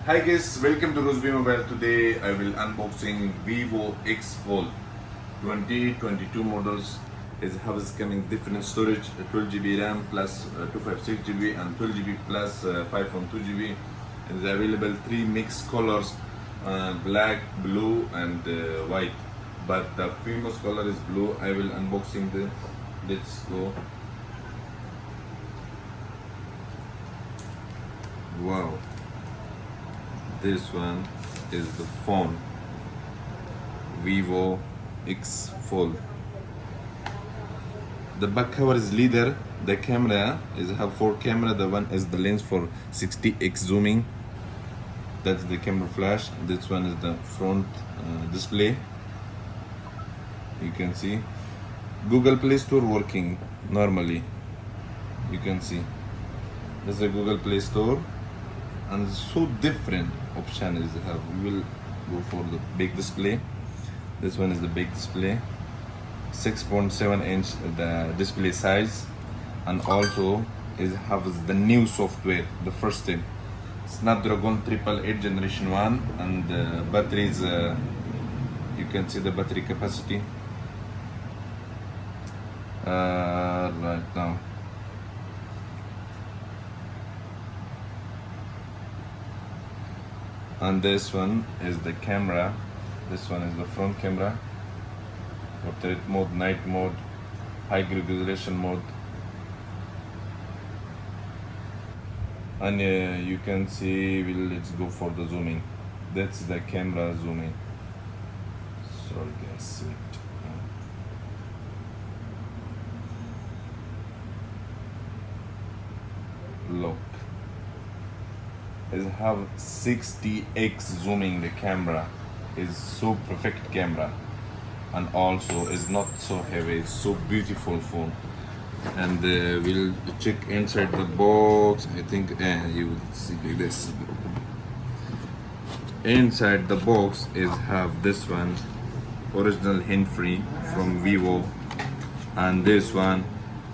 Hi guys, welcome to Rosby Mobile. Today I will unboxing Vivo X Fold 2022 models. It has coming different storage, 12GB RAM plus 256GB and 12GB plus 512GB. It is available three mixed colors, black, blue and white. But the famous color is blue. I will unboxing this. Let's go. Wow. This one is the phone Vivo X Fold. The back cover is leather. The camera is have four camera. The one is the lens for 60x zooming. That's the camera flash. This one is the front display. You can see Google Play Store working normally. You can see this is a Google Play Store. And so different option is have. We will go for the big display. This one is the big display, 6.7 inch the display size, and also is has the new software, the first thing, Snapdragon 888 generation 1, and the batteries. You can see the battery capacity right now. And this one is the camera. This one is the front camera. Portrait mode, night mode, high resolution mode. And you can see, let's go for the zooming. That's the camera zooming. Sorry guys, wait. Look. Is have 60x zooming. The camera is so perfect camera, and also is not so heavy. It's so beautiful phone. And we'll check inside the box. I think you will see this. Inside the box is have this one, original hand free from Vivo, and this one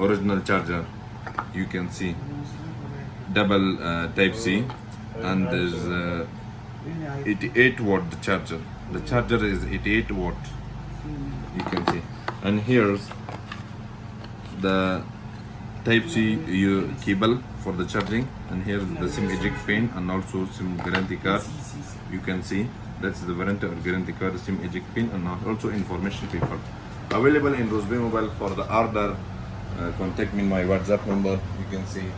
original charger. You can see double type C. And there's 88 watt the charger. The charger is 88 watt. You can see. And here's the type C cable for the charging. And here's the SIM eject pin and also SIM guarantee card. You can see that's the warranty or guarantee card, SIM eject pin, and also information paper. Available in Rosby Mobile. For the order, contact me in my WhatsApp number. You can see.